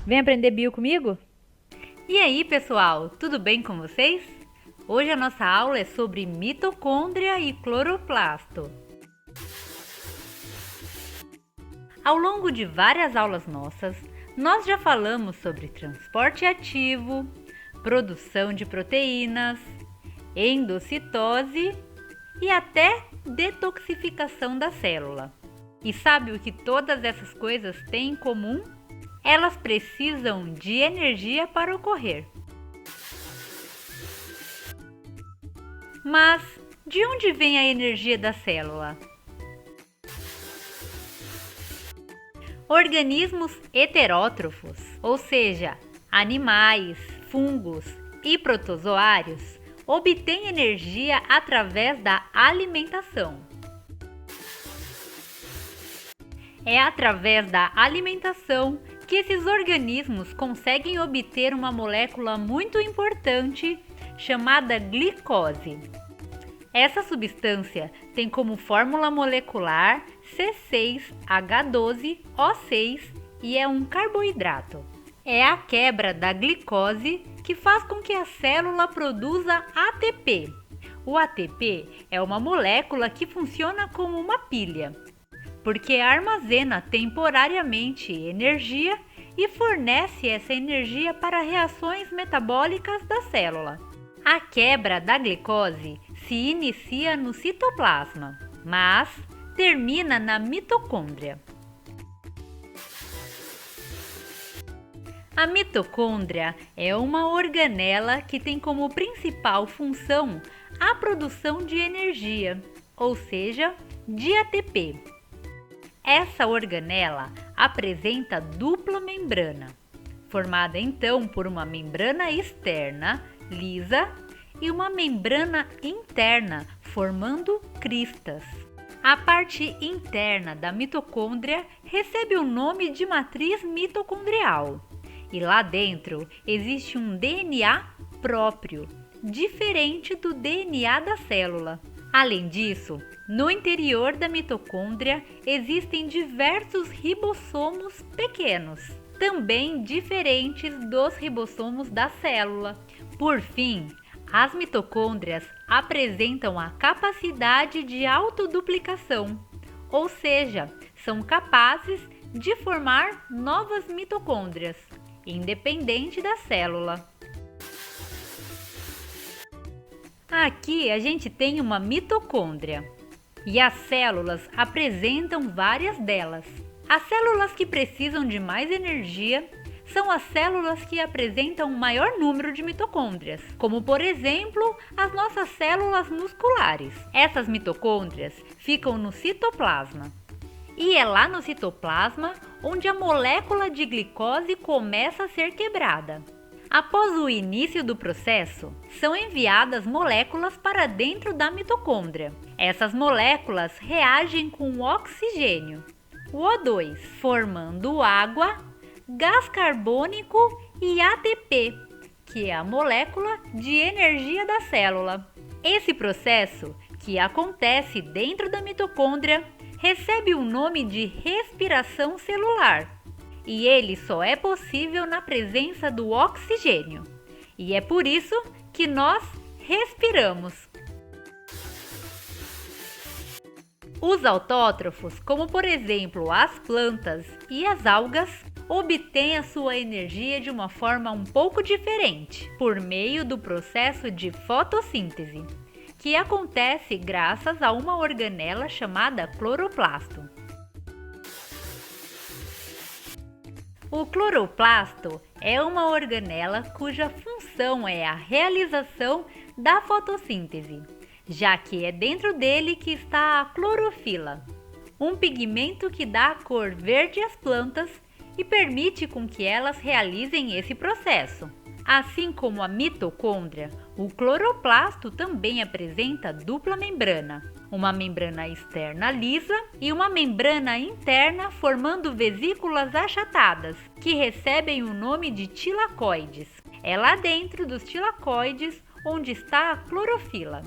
Vem aprender bio comigo? E aí, pessoal, tudo bem com vocês? Hoje a nossa aula é sobre mitocôndria e cloroplasto. Ao longo de várias aulas nossas, nós já falamos sobre transporte ativo, produção de proteínas, endocitose e até detoxificação da célula. E sabe o que todas essas coisas têm em comum? Elas precisam de energia para ocorrer. Mas de onde vem a energia da célula? Organismos heterótrofos, ou seja, animais, fungos e protozoários, obtêm energia através da alimentação. É através da alimentação que esses organismos conseguem obter uma molécula muito importante chamada glicose. Essa substância tem como fórmula molecular C6H12O6 e é um carboidrato. É a quebra da glicose que faz com que a célula produza ATP. O ATP é uma molécula que funciona como uma pilha, porque armazena temporariamente energia e fornece essa energia para reações metabólicas da célula. A quebra da glicose se inicia no citoplasma, mas termina na mitocôndria. A mitocôndria é uma organela que tem como principal função a produção de energia, ou seja, de ATP. Essa organela apresenta dupla membrana, formada então por uma membrana externa, lisa, e uma membrana interna, formando cristas. A parte interna da mitocôndria recebe o nome de matriz mitocondrial, e lá dentro existe um DNA próprio, diferente do DNA da célula. Além disso, no interior da mitocôndria existem diversos ribossomos pequenos, também diferentes dos ribossomos da célula. Por fim, as mitocôndrias apresentam a capacidade de autoduplicação, ou seja, são capazes de formar novas mitocôndrias, independente da célula. Aqui a gente tem uma mitocôndria e as células apresentam várias delas. As células que precisam de mais energia são as células que apresentam um maior número de mitocôndrias, como por exemplo as nossas células musculares. Essas mitocôndrias ficam no citoplasma. E é lá no citoplasma onde a molécula de glicose começa a ser quebrada. Após o início do processo, são enviadas moléculas para dentro da mitocôndria. Essas moléculas reagem com o oxigênio, o O2, formando água, gás carbônico e ATP, que é a molécula de energia da célula. Esse processo, que acontece dentro da mitocôndria, recebe o nome de respiração celular. E ele só é possível na presença do oxigênio. E é por isso que nós respiramos. Os autótrofos, como por exemplo as plantas e as algas, obtêm a sua energia de uma forma um pouco diferente, por meio do processo de fotossíntese, que acontece graças a uma organela chamada cloroplasto. O cloroplasto é uma organela cuja função é a realização da fotossíntese, já que é dentro dele que está a clorofila, um pigmento que dá a cor verde às plantas e permite com que elas realizem esse processo. Assim como a mitocôndria, o cloroplasto também apresenta dupla membrana, uma membrana externa lisa e uma membrana interna formando vesículas achatadas, que recebem o nome de tilacoides. É lá dentro dos tilacoides onde está a clorofila.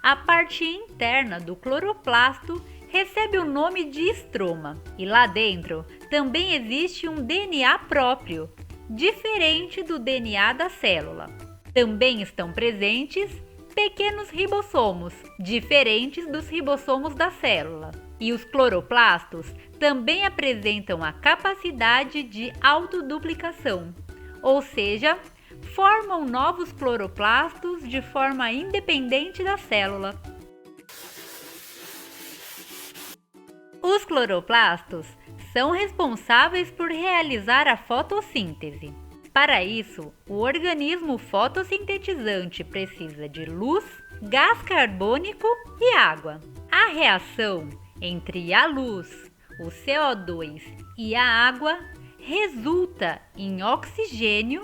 A parte interna do cloroplasto recebe o nome de estroma e lá dentro também existe um DNA próprio, diferente do DNA da célula. Também estão presentes pequenos ribossomos, diferentes dos ribossomos da célula. E os cloroplastos também apresentam a capacidade de autoduplicação, ou seja, formam novos cloroplastos de forma independente da célula. Os cloroplastos são responsáveis por realizar a fotossíntese. Para isso, o organismo fotossintetizante precisa de luz, gás carbônico e água. A reação entre a luz, o CO2 e a água resulta em oxigênio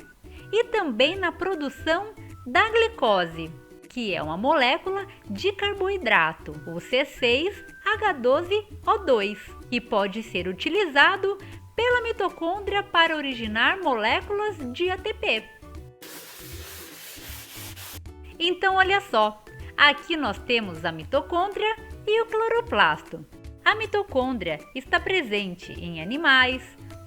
e também na produção da glicose, que é uma molécula de carboidrato, o C6H12O2, que pode ser utilizado pela mitocôndria para originar moléculas de ATP. Então, olha só, aqui nós temos a mitocôndria e o cloroplasto. A mitocôndria está presente em animais,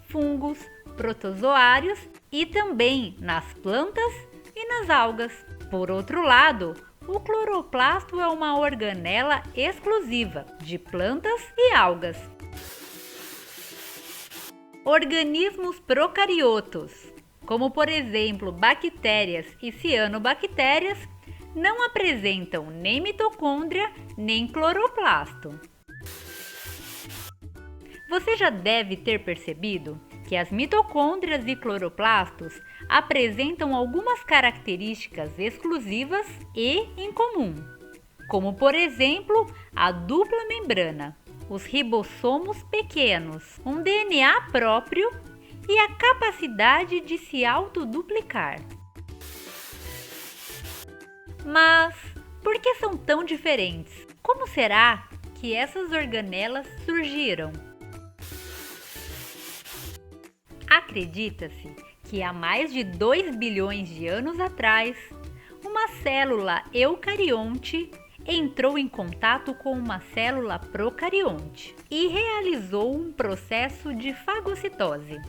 fungos, protozoários e também nas plantas e nas algas. Por outro lado, o cloroplasto é uma organela exclusiva de plantas e algas. Organismos procariotos, como por exemplo bactérias e cianobactérias, não apresentam nem mitocôndria nem cloroplasto. Você já deve ter percebido que as mitocôndrias e cloroplastos apresentam algumas características exclusivas e em comum, como por exemplo a dupla membrana, os ribossomos pequenos, um DNA próprio e a capacidade de se autoduplicar. Mas por que são tão diferentes? Como será que essas organelas surgiram? Acredita-se que há mais de 2 bilhões de anos atrás, uma célula eucarionte entrou em contato com uma célula procarionte e realizou um processo de fagocitose.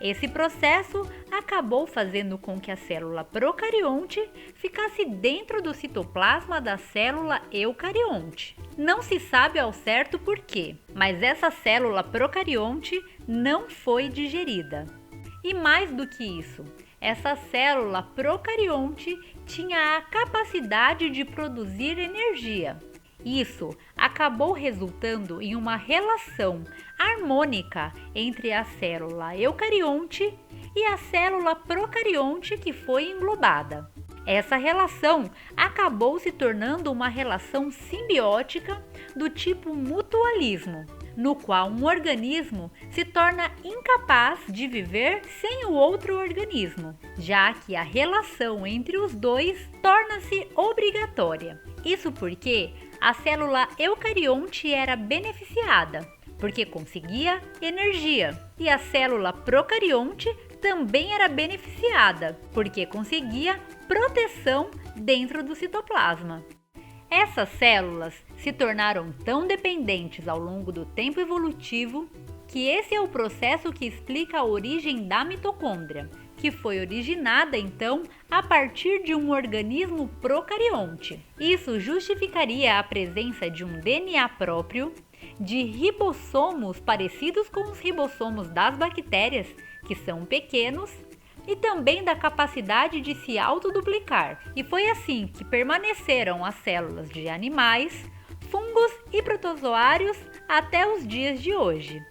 Esse processo acabou fazendo com que a célula procarionte ficasse dentro do citoplasma da célula eucarionte. Não se sabe ao certo por quê, mas essa célula procarionte não foi digerida. E mais do que isso, essa célula procarionte tinha a capacidade de produzir energia. Isso acabou resultando em uma relação harmônica entre a célula eucarionte e a célula procarionte que foi englobada. Essa relação acabou se tornando uma relação simbiótica do tipo mutualismo, no qual um organismo se torna incapaz de viver sem o outro organismo, já que a relação entre os dois torna-se obrigatória. Isso porque a célula eucarionte era beneficiada, porque conseguia energia, e a célula procarionte também era beneficiada, porque conseguia proteção dentro do citoplasma. Essas células se tornaram tão dependentes ao longo do tempo evolutivo que esse é o processo que explica a origem da mitocôndria, que foi originada então a partir de um organismo procarionte. Isso justificaria a presença de um DNA próprio, de ribossomos parecidos com os ribossomos das bactérias, que são pequenos, e também da capacidade de se autoduplicar. E foi assim que permaneceram as células de animais, fungos e protozoários até os dias de hoje.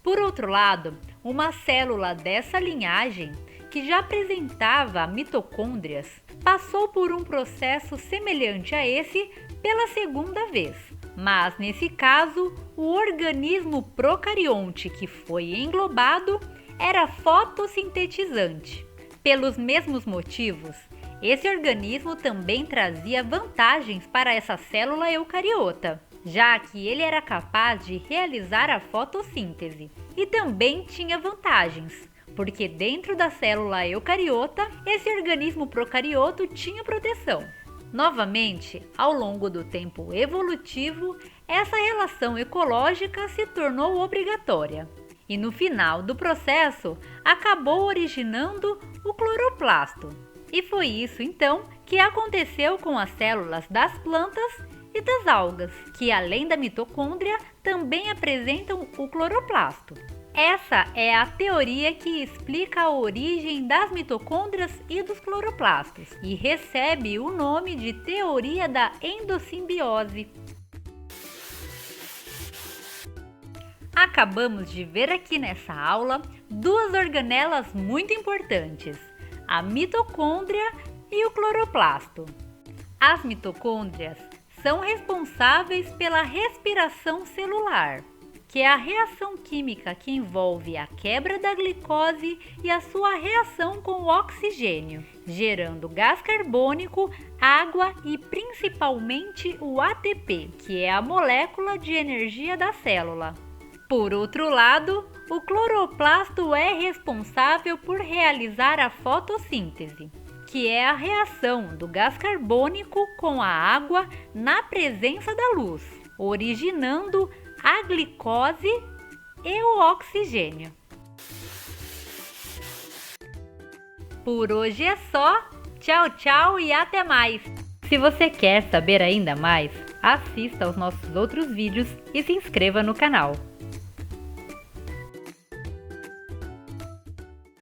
Por outro lado, uma célula dessa linhagem, que já apresentava mitocôndrias, passou por um processo semelhante a esse pela segunda vez. Mas nesse caso, o organismo procarionte que foi englobado era fotossintetizante. Pelos mesmos motivos, esse organismo também trazia vantagens para essa célula eucariota, já que ele era capaz de realizar a fotossíntese. E também tinha vantagens, porque dentro da célula eucariota, esse organismo procarioto tinha proteção. Novamente, ao longo do tempo evolutivo, essa relação ecológica se tornou obrigatória. e no final do processo acabou originando o cloroplasto. E foi isso então que aconteceu com as células das plantas e das algas, que além da mitocôndria também apresentam o cloroplasto. Essa é a teoria que explica a origem das mitocôndrias e dos cloroplastos e recebe o nome de teoria da endossimbiose. Acabamos de ver aqui nessa aula duas organelas muito importantes, a mitocôndria e o cloroplasto. As mitocôndrias são responsáveis pela respiração celular, que é a reação química que envolve a quebra da glicose e a sua reação com o oxigênio, gerando gás carbônico, água e principalmente o ATP, que é a molécula de energia da célula. Por outro lado, o cloroplasto é responsável por realizar a fotossíntese, que é a reação do gás carbônico com a água na presença da luz, originando a glicose e o oxigênio. Por hoje é só. Tchau, tchau e até mais! Se você quer saber ainda mais, assista aos nossos outros vídeos e se inscreva no canal.